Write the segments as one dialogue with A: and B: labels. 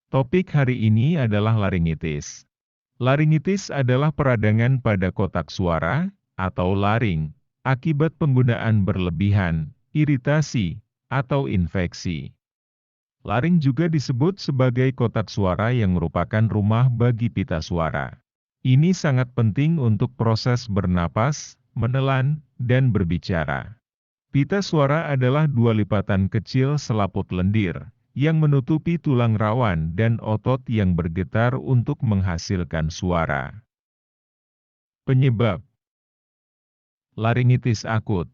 A: Topik hari ini adalah laringitis. Laringitis adalah peradangan pada kotak suara, atau laring, akibat penggunaan berlebihan, iritasi, atau infeksi. Laring juga disebut sebagai kotak suara yang merupakan rumah bagi pita suara. Ini sangat penting untuk proses bernapas, menelan, dan berbicara. Pita suara adalah dua lipatan kecil selaput lendir, yang menutupi tulang rawan dan otot yang bergetar untuk menghasilkan suara. Penyebab laringitis akut.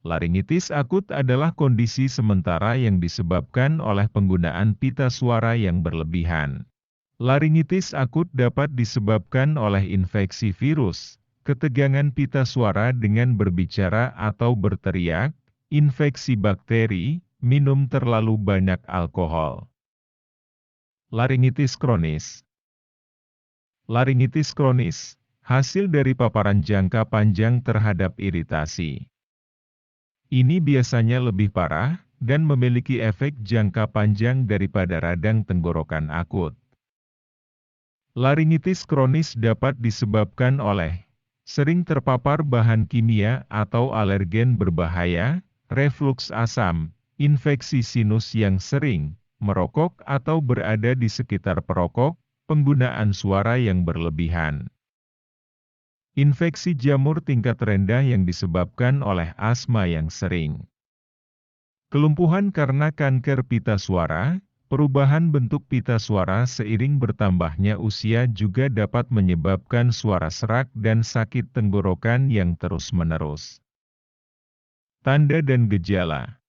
A: Laringitis akut adalah kondisi sementara yang disebabkan oleh penggunaan pita suara yang berlebihan. Laringitis akut dapat disebabkan oleh infeksi virus, ketegangan pita suara dengan berbicara atau berteriak, infeksi bakteri, minum terlalu banyak alkohol. Laringitis kronis. Laringitis kronis, hasil dari paparan jangka panjang terhadap iritasi. Ini biasanya lebih parah, dan memiliki efek jangka panjang daripada radang tenggorokan akut. Laringitis kronis dapat disebabkan oleh sering terpapar bahan kimia atau alergen berbahaya, refluks asam, infeksi sinus yang sering, merokok atau berada di sekitar perokok, penggunaan suara yang berlebihan. Infeksi jamur tingkat rendah yang disebabkan oleh asma yang sering. Kelumpuhan karena kanker pita suara. Perubahan bentuk pita suara seiring bertambahnya usia juga dapat menyebabkan suara serak dan sakit tenggorokan yang terus-menerus. Tanda dan gejala.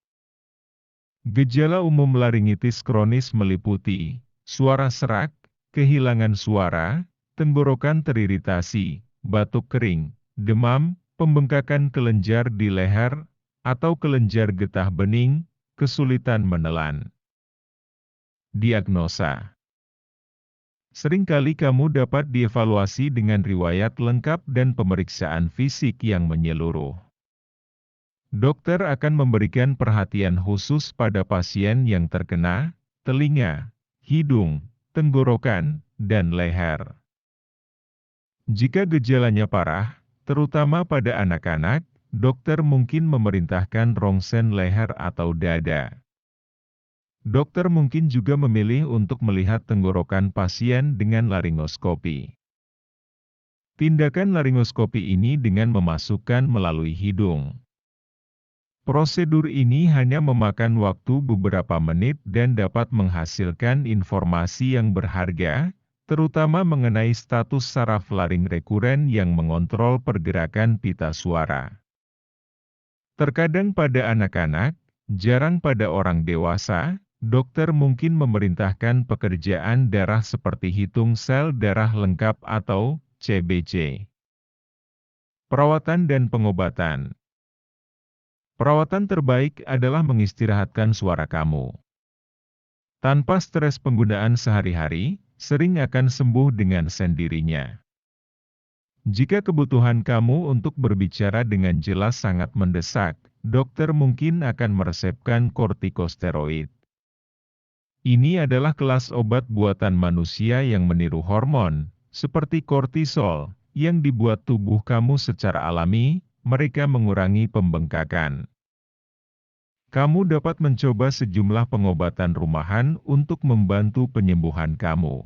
A: Gejala umum laringitis kronis meliputi suara serak, kehilangan suara, tenggorokan teriritasi, batuk kering, demam, pembengkakan kelenjar di leher, atau kelenjar getah bening, kesulitan menelan. Diagnosa. Seringkali kamu dapat dievaluasi dengan riwayat lengkap dan pemeriksaan fisik yang menyeluruh. Dokter akan memberikan perhatian khusus pada pasien yang terkena telinga, hidung, tenggorokan, dan leher. Jika gejalanya parah, terutama pada anak-anak, dokter mungkin memerintahkan rongsen leher atau dada. Dokter mungkin juga memilih untuk melihat tenggorokan pasien dengan laringoskopi. Tindakan laringoskopi ini dengan memasukkan melalui hidung. Prosedur ini hanya memakan waktu beberapa menit dan dapat menghasilkan informasi yang berharga, terutama mengenai status saraf laring rekuren yang mengontrol pergerakan pita suara. Terkadang pada anak-anak, jarang pada orang dewasa, dokter mungkin memerintahkan pekerjaan darah seperti hitung sel darah lengkap atau CBC. Perawatan dan pengobatan. Perawatan terbaik adalah mengistirahatkan suara kamu. Tanpa stres penggunaan sehari-hari, sering akan sembuh dengan sendirinya. Jika kebutuhan kamu untuk berbicara dengan jelas sangat mendesak, dokter mungkin akan meresepkan kortikosteroid. Ini adalah kelas obat buatan manusia yang meniru hormon, seperti kortisol, yang dibuat tubuh kamu secara alami, mereka mengurangi pembengkakan. Kamu dapat mencoba sejumlah pengobatan rumahan untuk membantu penyembuhan kamu.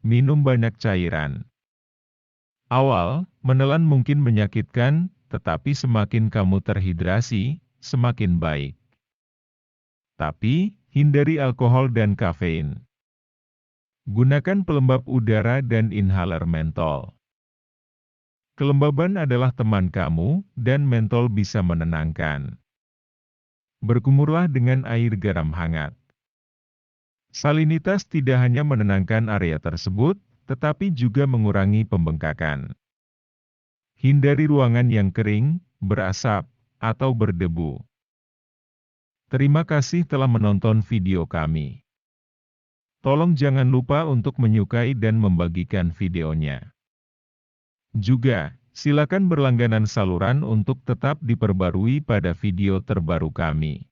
A: Minum banyak cairan. Awal, menelan mungkin menyakitkan, tetapi semakin kamu terhidrasi, semakin baik. Tapi, hindari alkohol dan kafein. Gunakan pelembab udara dan inhaler mentol. Kelembaban adalah teman kamu, dan mentol bisa menenangkan. Berkumurlah dengan air garam hangat. Salinitas tidak hanya menenangkan area tersebut, tetapi juga mengurangi pembengkakan. Hindari ruangan yang kering, berasap, atau berdebu. Terima kasih telah menonton video kami. Tolong jangan lupa untuk menyukai dan membagikan videonya. Juga, silakan berlangganan saluran untuk tetap diperbarui pada video terbaru kami.